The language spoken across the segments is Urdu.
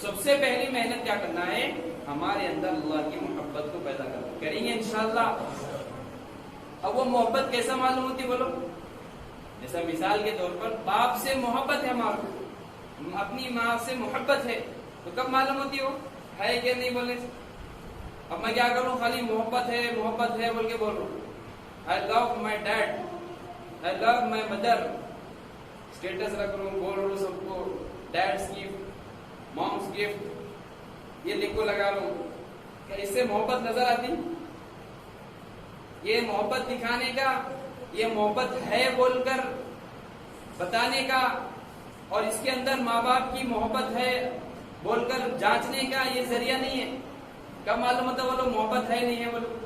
سب سے پہلی محنت کیا کرنا ہے؟ ہمارے اندر اللہ کی محبت کو پیدا کرنا، کریں گے انشاءاللہ۔ اب وہ محبت کیسا معلوم ہوتی بولو؟ جیسا مثال کے طور پر باپ سے محبت ہے ہمارا، اپنی ماں سے محبت ہے، تو کب معلوم ہوتی ہو؟ ہے کہ نہیں بولنے سے؟ اب میں کیا کروں؟ خالی محبت ہے بول کے بول رہا ہوں، I love my dad, I love my mother، status رکھ رہا ہوں، بول رہا ہوں سب کو ڈیڈس گفٹ، مامس گفٹ، یہ لکھ کو لگا رہا ہوں، کیا اس سے محبت نظر آتی؟ یہ محبت دکھانے کا، یہ محبت ہے بول کر بتانے کا، اور اس کے اندر ماں باپ کی محبت ہے بول کر جانچنے کا یہ ذریعہ نہیں ہے۔ کب معلوم ہوتا وہ لوگ محبت ہے نہیں ہے؟ بولو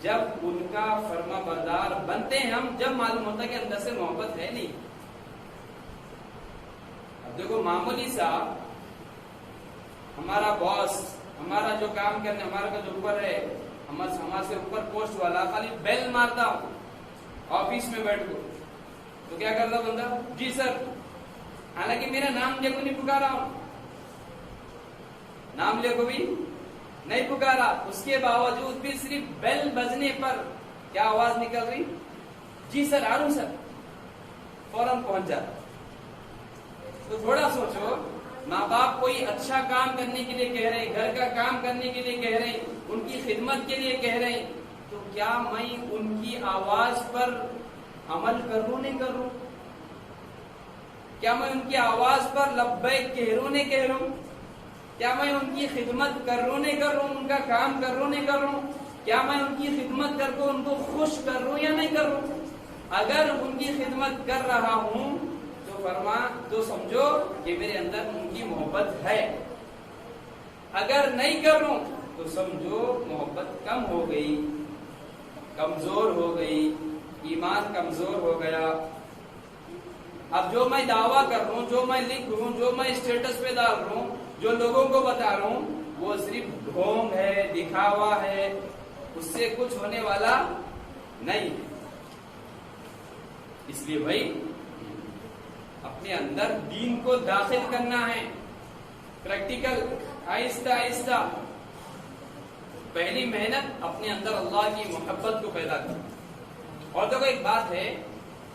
جب ان کا فرما بردار بنتے ہیں ہم، جب معلوم ہوتا کہ اندر سے محبت ہے نہیں۔ اب دیکھو معمولی سا ہمارا باس، ہمارا جو کام کرنے ہمارا جو اوپر ہے، ہمارے سے اوپر پوسٹ والا خالی بیل مارتا آفس میں بیٹھ کو، تو کیا کرتا بندہ؟ جی سر، حالانکہ میرا نام لے کو نہیں پکارا ہوں، نام لے کو بھی نہیں پکارا، اس کے باوجود بھی صرف بیل بجنے پر کیا آواز نکل رہی؟ جی سر، آ رہا ہوں سر، فوراً پہنچ جاتا۔ تو تھوڑا سوچو، ماں باپ کوئی اچھا کام کرنے کے لیے کہہ رہے ہیں، گھر کا کام کرنے کے لیے کہہ رہے ہیں، ان کی خدمت کے لیے کہہ رہے ہیں، تو کیا میں ان کی آواز پر عمل کروں نہیں کروں؟ کیا میں ان کی آواز پر لبیک کہہ رہوں نہیں کہہ رہوں؟ کیا میں ان کی خدمت کر رہوں نہیں کر رہا ہوں؟ ان کا کام کر رہوں نہیں کر رہا ہوں؟ کیا میں ان کی خدمت کر کے ان کو خوش کر رہا ہوں یا نہیں کر رہا ہوں؟ اگر ان کی خدمت کر رہا ہوں تو سمجھو کہ میرے اندر ان کی محبت ہے، اگر نہیں کر رہا ہوں تو سمجھو محبت کم ہو گئی، کمزور ہو گئی، ایمان کمزور ہو گیا۔ اب جو میں دعویٰ کر رہا ہوں، جو میں لکھ رہا ہوں، جو میں اسٹیٹس پہ ڈال رہا ہوں، جو لوگوں کو بتا رہا ہوں، وہ صرف ڈھونگ ہے، دکھاوا ہے، اس سے کچھ ہونے والا نہیں ہے۔ اس لیے بھائی اپنے اندر دین کو داخل کرنا ہے، پریکٹیکل، آہستہ آہستہ۔ پہلی محنت اپنے اندر اللہ کی محبت کو پیدا کرنا۔ اور دیکھو ایک بات ہے،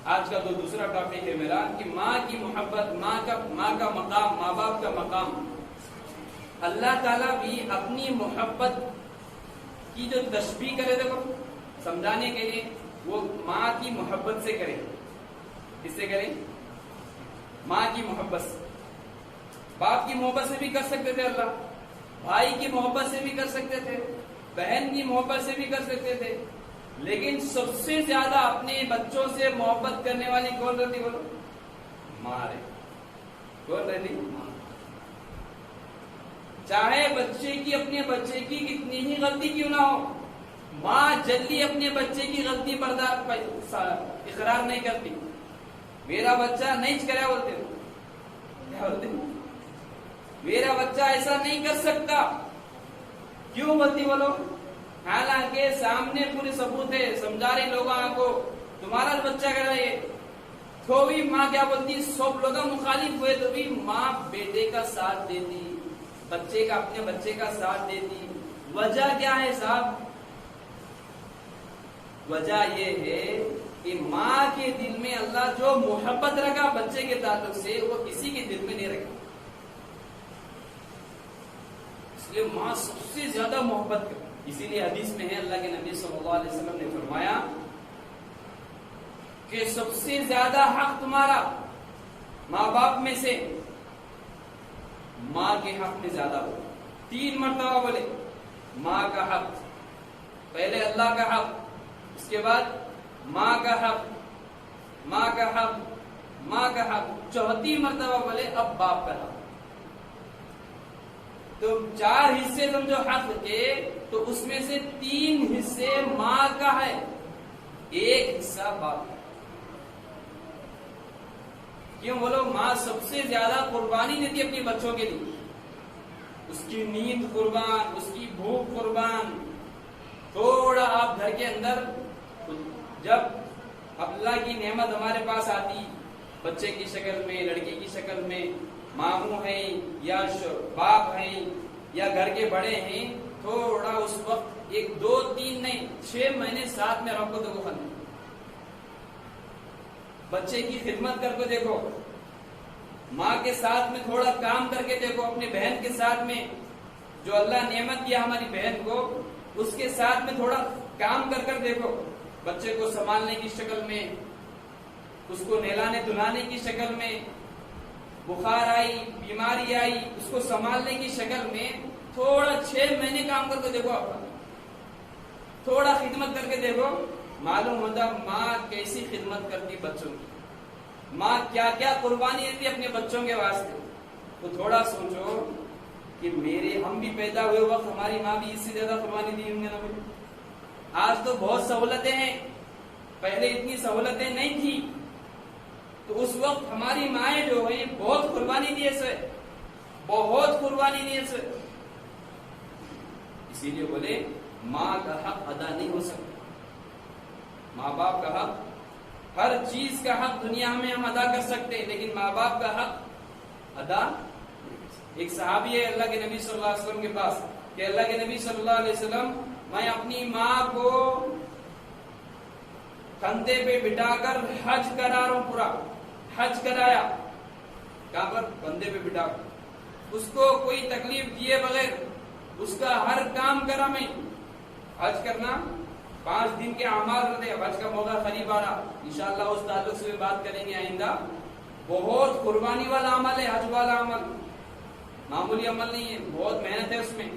آج کا دوسرا ٹاپک ہے میرا کہ ماں کی محبت، ماں کا مقام، ماں باپ کا مقام۔ اللہ تعالیٰ بھی اپنی محبت کی جو تشبیہ کرے، دیکھو سمجھانے کے لیے، وہ ماں کی محبت سے کرے۔ کس سے کرے؟ ماں کی محبت سے۔ باپ کی محبت سے بھی کر سکتے تھے اللہ، بھائی کی محبت سے بھی کر سکتے تھے، بہن کی محبت سے بھی کر سکتے تھے، لیکن سب سے زیادہ اپنے بچوں سے محبت کرنے والی کون رہتی بولو؟ ماں رہتی۔ کون رہتی؟ ماں۔ چاہے اپنے بچے کی کتنی ہی غلطی کیوں نہ ہو، ماں جلدی اپنے بچے کی غلطی اقرار نہیں کرتی۔ میرا بچہ نہیں کرا بولتے، کیا بولتے؟ میرا بچہ ایسا نہیں کر سکتا، کیوں بولتی بولو؟ حالانکہ سامنے پورے ثبوت ہے، سمجھا رہے لوگوں کو تمہارا بچہ کر رہا ہے، تو بھی ماں کیا بولتی؟ سب لوگ مخالف ہوئے تو بھی ماں بیٹے کا ساتھ دیتی، اپنے بچے کا ساتھ دیتی۔ وجہ کیا ہے صاحب؟ وجہ یہ ہے کہ ماں کے دل میں اللہ جو محبت رکھا بچے کے تعلق سے، وہ کسی کے دل میں نہیں رکھا۔ اس لیے ماں سب سے زیادہ محبت کرتی۔ اسی لیے حدیث میں ہے، اللہ کے نبی صلی اللہ علیہ وسلم نے فرمایا کہ سب سے زیادہ حق تمہارا ماں باپ میں سے ماں کے حق میں زیادہ ہو۔ 3 مرتبہ بولے ماں کا حق، پہلے اللہ کا حق، اس کے بعد ماں کا حق، ماں کا حق، ماں کا حق، 4تھی مرتبہ بولے اب باپ کا حق۔ تو 4 حصے سمجھو حق کے، تو اس میں سے 3 حصے ماں کا ہے، 1 حصہ باپ کا۔ کیوں بولو؟ ماں سب سے زیادہ قربانی دیتی اپنے بچوں کے لیے، اس کی نیند قربان، اس کی بھوک قربان۔ تھوڑا آپ گھر کے اندر جب اللہ کی نعمت ہمارے پاس آتی، بچے کی شکل میں، لڑکی کی شکل میں، ماموں ہیں یا باپ ہیں یا گھر کے بڑے ہیں، تھوڑا اس وقت 1 2 3 نہیں 6 مہینے ساتھ میں رکھو تو وہ ختم. بچے کی خدمت کر کے دیکھو، ماں کے ساتھ میں تھوڑا کام کر کے دیکھو، اپنی بہن کے ساتھ میں جو اللہ نعمت دیا ہماری بہن کو، اس کے ساتھ میں تھوڑا کام کر دیکھو. بچے کو سنبھالنے کی شکل میں، اس کو نہلانے دھلانے کی شکل میں، بخار آئی بیماری آئی اس کو سنبھالنے کی شکل میں تھوڑا 6 مہینے کام کر کے دیکھو، آپ تھوڑا خدمت کر کے دیکھو، معلوم ہوتا ماں کیسی خدمت کرتی بچوں کی، ماں کیا کیا قربانی دیتی اپنے بچوں کے واسطے. تو تھوڑا سوچو کہ ہم بھی پیدا ہوئے وقت ہماری ماں بھی اس سے زیادہ قربانی دی ہوں گے نا. آج تو بہت سہولتیں ہیں، پہلے اتنی سہولتیں نہیں تھی، تو اس وقت ہماری مائیں جو ہیں بہت قربانی دیے سے، بہت قربانی دیے سے. اسی لیے بولے ماں کا حق ادا نہیں ہو سکتا. ماں باپ کا حق، ہر چیز کا حق دنیا میں ہم ادا کر سکتے ہیں، لیکن ماں باپ کا حق ادا. ایک صحابی ہے اللہ کے نبی صلی اللہ علیہ وسلم کے پاس کہ اللہ کے نبی صلی اللہ علیہ وسلم میں اپنی ماں کو کندھے پہ بٹھا کر حج کرا رہا ہوں، پورا حج کرایا. کہاں پر؟ کندھے پہ بٹھا کر، اس کو کوئی تکلیف دیے بغیر اس کا ہر کام کرا میں. حج کرنا 5 دن کے اعمال رہتے ہیں. حج کا موقع قریب آ رہا، انشاءاللہ اس تعلق سے بات کریں گے آئندہ. بہت قربانی والا عمل ہے حج والا عمل، معمولی عمل نہیں ہے، بہت محنت ہے اس میں.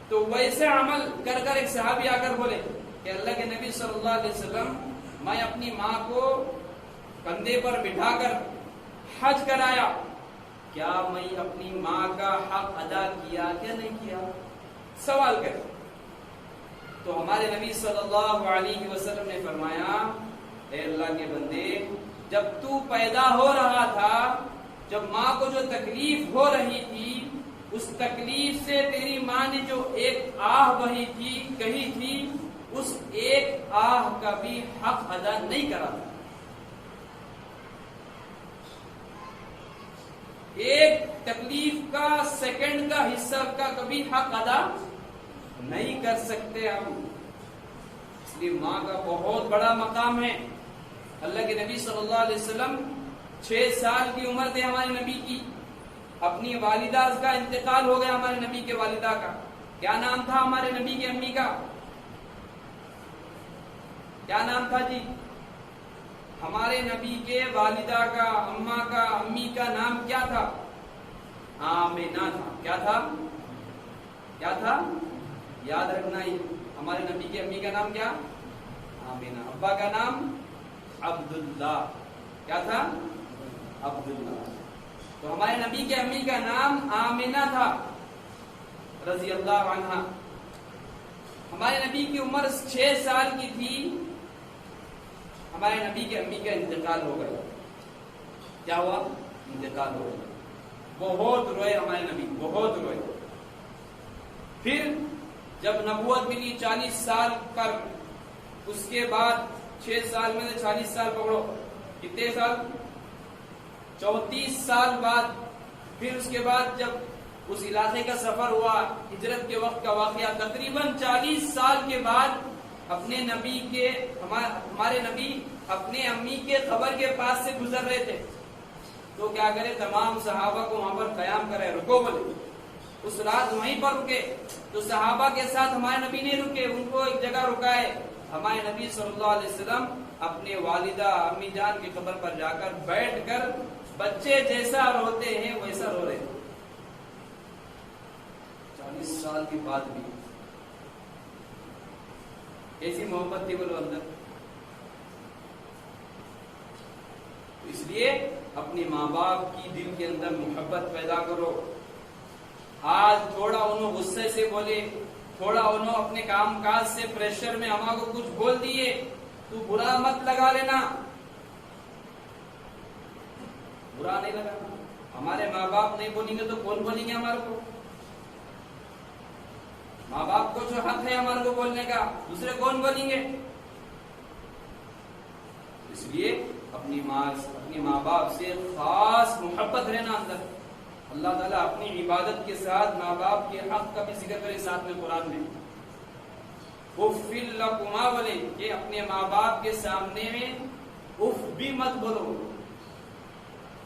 تو ویسے عمل کر ایک صحابی آ کر بولے کہ اللہ کے نبی صلی اللہ علیہ وسلم میں اپنی ماں کو کندھے پر بٹھا کر حج کرایا، کیا میں اپنی ماں کا حق ادا کیا کیا نہیں کیا؟ سوال کر. تو ہمارے نبی صلی اللہ علیہ وسلم نے فرمایا اے اللہ کے بندے، جب تو پیدا ہو رہا تھا، جب ماں کو جو تکلیف ہو رہی تھی، اس تکلیف سے تیری ماں نے جو ایک آہ بہی تھی کہی تھی، اس ایک آہ کا بھی حق ادا نہیں کرا تھا. ایک تکلیف کا سیکنڈ کا حصہ کا کبھی حق ادا نہیں کر سکتے ہم. اس لیے ماں کا بہت بڑا مقام ہے. اللہ کے نبی صلی اللہ علیہ وسلم 6 سال کی عمر تھے ہمارے نبی کی، اپنی والدہ کا انتقال ہو گیا. ہمارے نبی کے والدہ کا کیا نام تھا؟ ہمارے نبی کی امی کا کیا نام تھا جی؟ ہمارے نبی کے والدہ کا، اماں کا، امی کا نام کیا تھا؟ آمینہ تھا. کیا تھا؟ کیا تھا؟ یاد رکھنا ہی. ہمارے نبی کی امی کا نام کیا؟ آمینہ. ابا کا نام عبداللہ. کیا تھا؟ عبداللہ. تو ہمارے نبی کے امی کا نام آمینہ تھا رضی اللہ عنہا. ہمارے نبی کی عمر 6 سال کی تھی، ہمارے نبی کے امی کا انتقال ہو گیا. کیا ہوا؟ انتقال ہو گیا. بہت روئے ہمارے نبی، بہت روئے. پھر جب نبوت ملی 40 سال پر، اس کے بعد 6 سال میں سے 40 سال پکڑو، کتنے سال؟ 34 سال بعد. پھر اس کے بعد جب اس علاقے کا سفر ہوا، ہجرت کے وقت کا واقعہ، تقریباً 40 سال کے بعد اپنے نبی کے ہمارے نبی اپنے امی کے قبر کے پاس سے گزر رہے تھے. تو کیا کرے؟ تمام صحابہ کو وہاں پر قیام کرے، رکو بولے. اس رات وہیں پر رکے. تو صحابہ کے ساتھ ہمارے نبی نہیں رکے، ان کو ایک جگہ رکائے. ہمارے نبی صلی اللہ علیہ وسلم اپنے والدہ امی جان کی قبر پر جا کر بیٹھ کر بچے جیسا روتے ہیں ویسا رو رہے. 40 سال کے بعد بھی ایسی محبت تھی بولو اندر. اس لیے اپنے ماں باپ کی دل کے اندر محبت پیدا کرو. آج تھوڑا انہوں غصے سے بولے، تھوڑا انہوں اپنے کام کاج سے پریشر میں ہمارا کو کچھ بول دیے، تو برا مت لگا لینا، برا نہیں لگانا. ہمارے ماں باپ نہیں بولیں گے تو کون بولیں گے ہمارے کو؟ ماں باپ کو جو حق ہے ہمارے کو بولنے کا، دوسرے کون بولیں گے؟ اس لیے اپنی اپنے ماں باپ سے خاص محبت رہنا اندر. اللہ تعالیٰ اپنی عبادت کے ساتھ ماں باپ کے حق کا بھی ذکر کرے ساتھ میں قرآن میں. اف لکما بولے کہ اپنے ماں باپ کے سامنے میں اف بھی مت بولو.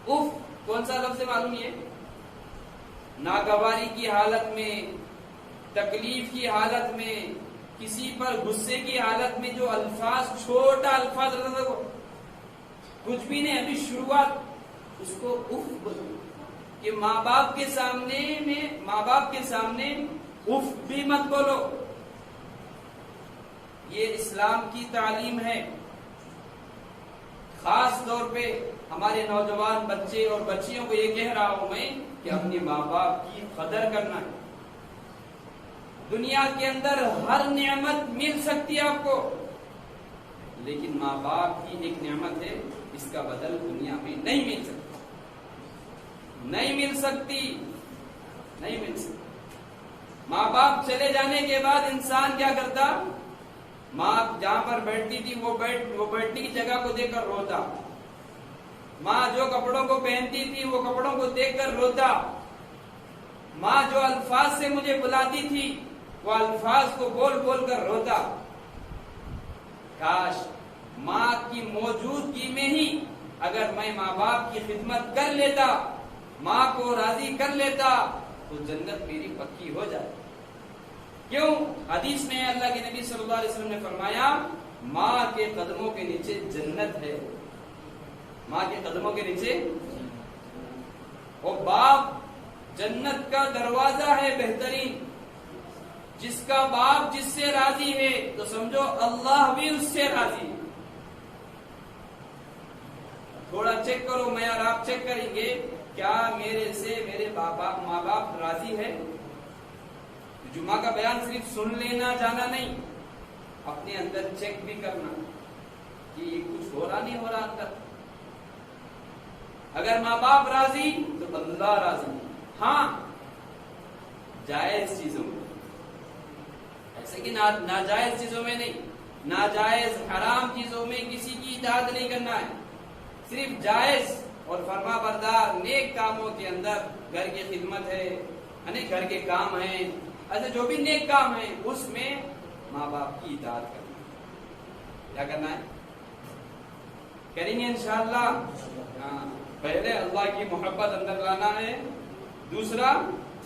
اف کون سا لفظ ہے معلوم؟ یہ ناگواری کی حالت میں، تکلیف کی حالت میں، کسی پر غصے کی حالت میں جو الفاظ، چھوٹا الفاظ رہتا تھا، کچھ بھی نہیں، ابھی شروعات، اس کو اف بولو. کہ ماں باپ کے سامنے اف بھی مت بولو. یہ اسلام کی تعلیم ہے. خاص طور پہ ہمارے نوجوان بچے اور بچیوں کو یہ کہہ رہا ہوں میں کہ اپنے ماں باپ کی قدر کرنا ہے. دنیا کے اندر ہر نعمت مل سکتی ہے آپ کو، لیکن ماں باپ کی ایک نعمت ہے، اس کا بدل دنیا میں نہیں مل سکتا. نہیں مل سکتی. ماں باپ چلے جانے کے بعد انسان کیا کرتا؟ ماں جہاں پر بیٹھتی تھی وہ بیٹھنے کی جگہ کو دیکھ کر روتا. ماں جو کپڑوں کو پہنتی تھی وہ کپڑوں کو دیکھ کر روتا. ماں جو الفاظ سے مجھے بلاتی تھی وہ الفاظ کو بول بول کر روتا. کاش ماں کی موجودگی میں ہی اگر میں ماں باپ کی خدمت کر لیتا، ماں کو راضی کر لیتا، تو جنت میری پکی ہو جائے. کیوں؟ حدیث میں اللہ کے نبی صلی اللہ علیہ وسلم نے فرمایا ماں کے قدموں کے نیچے جنت ہے. ماں کے قدموں کے نیچے. اور باپ جنت کا دروازہ ہے بہترین. جس کا باپ جس سے راضی ہے تو سمجھو اللہ بھی اس سے راضی ہے. تھوڑا چیک کرو، میں اور آپ چیک کریں گے کیا میرے سے میرے ماں باپ راضی ہے؟ جمعہ کا بیان صرف سن لینا جانا نہیں، اپنے اندر چیک بھی کرنا کہ یہ کچھ ہو رہا نہیں ہو رہا اندر. اگر ماں باپ راضی تو اللہ راضی. ہاں جائز چیزوں میں، ایسے کہ ناجائز چیزوں میں نہیں، ناجائز حرام چیزوں میں کسی کی اطاعت نہیں کرنا ہے. صرف جائز اور فرما بردار نیک کاموں کے اندر، گھر کی خدمت ہے، یعنی گھر کے کام ہیں، ایسے جو بھی نیک کام ہیں اس میں ماں باپ کی اطاعت کرنا ہے. کیا کرنا ہے؟ کریں گے انشاءاللہ. ہاں، پہلے اللہ کی محبت اندر لانا ہے، دوسرا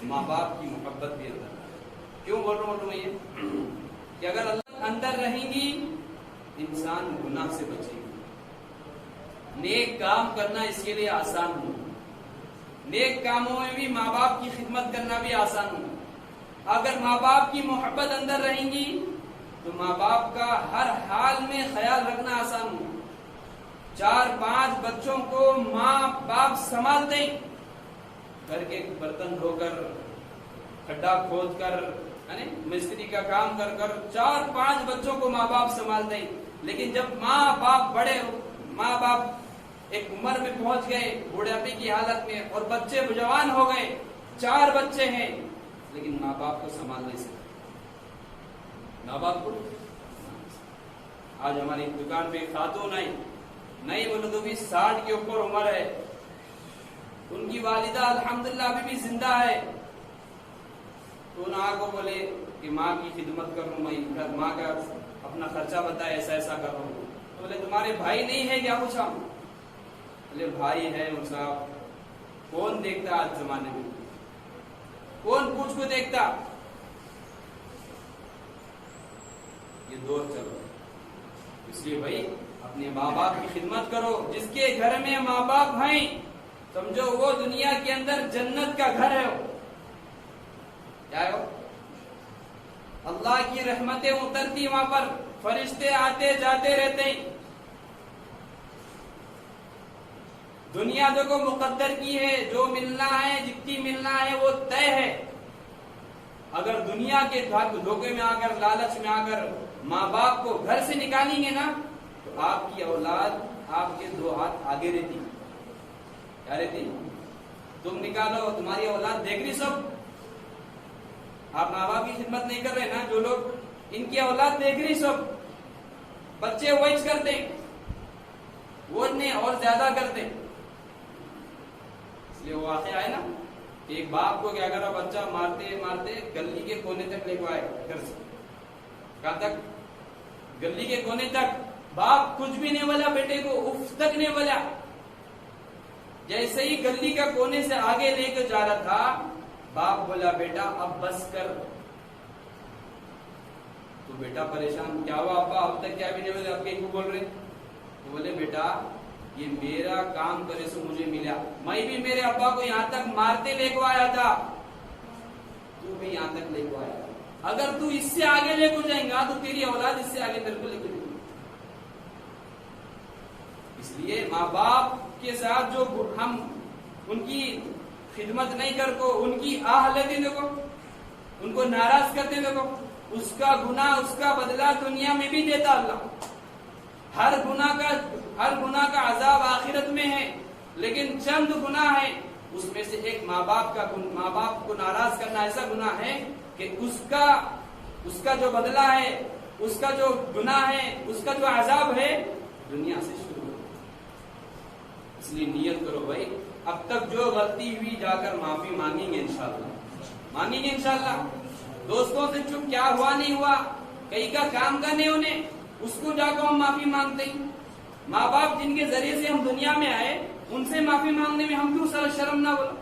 ماں باپ کی محبت بھی اندر لانا ہے. کیوں بول رہا ہوں یہ کہ اگر اللہ اندر رہیں گی انسان گناہ سے بچے گی. نیک کام کرنا اس کے لیے آسان ہو، نیک کاموں میں بھی ماں باپ کی خدمت کرنا بھی آسان ہو. اگر ماں باپ کی محبت اندر رہیں گی تو ماں باپ کا ہر حال میں خیال رکھنا آسان ہو. 4-5 بچوں کو ماں باپ سنبھالتے ہیں، گھر کے برتن دھو کر، کھڈا کھود کر، مستری کا کام کر کر 4-5 بچوں کو ماں باپ سنبھالتے ہیں. لیکن جب ماں باپ ایک عمر میں پہنچ گئے، بوڑھاپے کی حالت میں، اور بچے جوان ہو گئے، 4 بچے ہیں، لیکن ماں باپ کو سنبھال نہیں سکتے. ماں باپ کو آج ہماری دکان پہ خاتون آئی، نہیں بولے تو بھی 60 کے اوپر عمر ہے، ان کی والدہ الحمدللہ ابھی بھی زندہ ہے. تو ان کو بولے کہ ماں کی خدمت کروں، میں ماں کا اپنا خرچہ بتائے، ایسا کروں. تو بولے تمہارے بھائی نہیں ہے کیا؟ پوچھا. بولے بھائی ہے ان صاحب. کون دیکھتا آج زمانے میں؟ کون پوچھ کو دیکھتا؟ یہ دور چل رہا ہے. اس لیے بھائی اپنے ماں باپ کی خدمت کرو. جس کے گھر میں ماں باپ ہیں سمجھو وہ دنیا کے اندر جنت کا گھر ہے. کیا ہے؟ اللہ کی رحمتیں اترتی وہاں پر، فرشتے آتے جاتے رہتے ہیں. دنیا دیکھو مقدر کی ہے، جو ملنا ہے، جتنی ملنا ہے وہ طے ہے. اگر دنیا کے دھوکے میں آ کر، لالچ میں آ کر ماں باپ کو گھر سے نکالیں گے نا تو آپ کی اولاد آپ کے 2 ہاتھ آگے رہتی. کیا رہتی؟ تم نکالو، تمہاری اولاد دیکھ رہی سب. آپ ماں باپ کی خدمت نہیں کر رہے نا، جو لوگ ان کی اولاد دیکھ رہی سب، بچے وائز کرتے ہیں. وہ نہیں اور زیادہ کرتے. اس لیے وہ واقعہ ہے نا کہ ایک باپ کو کیا کرا, بچہ مارتے مارتے گلی کے کونے تک لے کے آئے گھر سے. کہاں تک؟ گلی کے کونے تک. باپ کچھ بھی نہیں بولا بیٹے کو, اف تک نہیں بولا. جیسے ہی گلی کا کونے سے آگے لے کے جا رہا تھا, باپ بولا بیٹا اب بس کر. تو بیٹا پریشان, کیا ہوا ابا اب تک کیا بھی نہیں بولے, اب کہیں بول رہے؟ تو بولے بیٹا یہ میرا کام کرے سو مجھے ملا, میں بھی میرے ابا کو یہاں تک مارتے لے کے آیا تھا, تو بھی یہاں تک لے کے آیا. اگر تو اس سے آگے لے کے جائیں گا تو تیری اولاد اس سے آگے تیرے کو لے کے جائے گی. اس لیے ماں باپ کے ساتھ جو ہم ان کی خدمت نہیں کر کو, ان کی آہ لیتے دیکھو, ان کو ناراض کرتے دیکھو, اس کا گناہ اس کا بدلہ دنیا میں بھی دیتا اللہ. ہر گناہ کا عذاب آخرت میں ہے, لیکن چند گناہ ہے اس میں سے ایک ماں باپ کو ناراض کرنا ایسا گناہ ہے کہ اس کا جو بدلہ ہے, اس کا جو گناہ ہے, اس کا جو عذاب ہے دنیا سے شروع ہو. اس لیے نیت کرو بھائی, اب تک جو غلطی ہوئی جا کر معافی مانگیں گے انشاءاللہ, مانگیں گے انشاءاللہ. دوستوں سے چپ کیا ہوا نہیں ہوا, کئی کا کام کا نہیں ہونے, اس کو جا کر ہم معافی مانگتے ہیں. ماں باپ جن کے ذریعے سے ہم دنیا میں آئے, ان سے معافی مانگنے میں ہم کیوں شرم نہ بولو.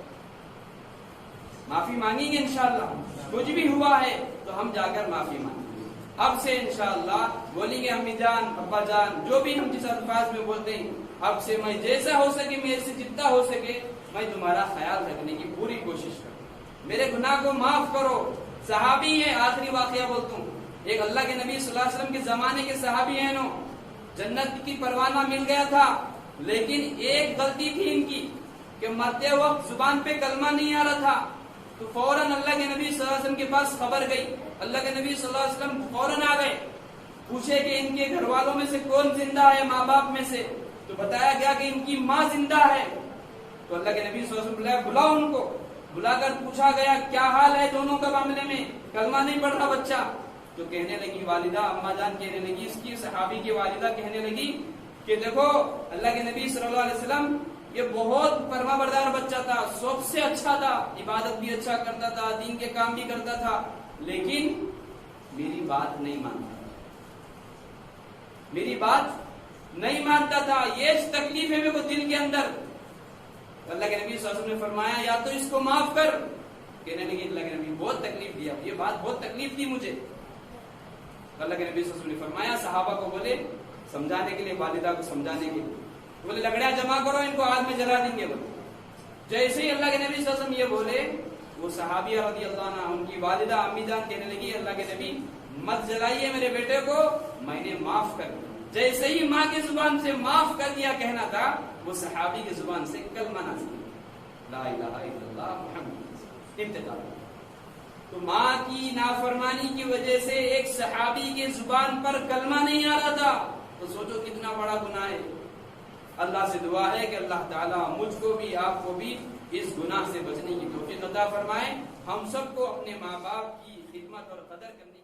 معافی مانگیں گے انشاءاللہ. کچھ بھی ہوا ہے تو ہم جا کر معافی مانگیں گے. اب سے انشاءاللہ بولیں گے امی جان ابا جان جو بھی ہم جس الفاظ میں بولتے ہیں, اب سے میں جیسا ہو سکے, میرے سے جتنا ہو سکے میں تمہارا خیال رکھنے کی پوری کوشش کروں, میرے گناہ کو معاف کرو. صحابی ہے, آخری واقعہ بولتا ہوں, ایک اللہ کے نبی صلی اللہ علیہ وسلم کے زمانے کے صحابی ہیں, جنت کی پروانہ مل گیا تھا, لیکن ایک غلطی تھی ان کی کہ مرتے وقت زبان پہ کلمہ نہیں آ رہا تھا. تو فوراً اللہ کے نبی صلی اللہ علیہ وسلم کے پاس خبر گئی. اللہ کے نبی صلی اللہ علیہ وسلم فوراً آ گئے, پوچھے کہ ان کے گھر والوں میں سے کون زندہ ہے ماں باپ میں سے. تو بتایا گیا کہ ان کی ماں زندہ ہے. تو اللہ کے نبی صلی اللہ علیہ وسلم بلاؤ ان کو. بلا کر پوچھا گیا کیا حال ہے دونوں کے معاملے میں, کلمہ نہیں پڑھ رہا بچہ. تو کہنے لگی والدہ, اما جان کہنے لگی, اس کی صحابی کی والدہ کہنے لگی کہ دیکھو اللہ کے نبی صلی اللہ علیہ وسلم یہ بہت فرما بردار بچہ تھا, سب سے اچھا تھا, عبادت بھی اچھا کرتا تھا, دین کے کام بھی کرتا تھا, لیکن میری بات نہیں مانتا, میری بات نہیں مانتا تھا, یہ تکلیف ہے میرے کو دل کے اندر. اللہ کے نبی صلی اللہ علیہ وسلم نے فرمایا یا تو اس کو معاف کر. کہنے لگی اللہ کے نبی بہت تکلیف دیا, یہ بات بہت تکلیف دی مجھے. اللہ کے نبی صلی اللہ علیہ وسلم نے فرمایا صحابہ کو بولے سمجھانے کے لیے, والدہ کو سمجھانے کے لیے بولے لکڑیاں جمع کرو, ان کو آگ میں جلا دیں گے. بولے جیسے ہی اللہ کے نبی صلی اللہ علیہ وسلم یہ بولے, وہ صحابیہ رضی اللہ عنہ ان کی والدہ امی جان کہنے لگی اللہ کے نبی مت جلائیے میرے بیٹے کو, میں نے معاف کر دیا. جیسے ہی ماں کی زبان سے معاف کر دیا کہنا تھا, وہ صحابی کی زبان سے کلمہ نازل ہوا, لا الہ الا اللہ محمد انتقال. تو ماں کی نافرمانی کی وجہ سے ایک صحابی کے زبان پر کلمہ نہیں آ رہا تھا, تو سوچو کتنا بڑا گناہ ہے. اللہ سے دعا ہے کہ اللہ تعالیٰ مجھ کو بھی آپ کو بھی اس گناہ سے بچنے کی توفیق عطا فرمائے. ہم سب کو اپنے ماں باپ کی خدمت اور قدر کرنے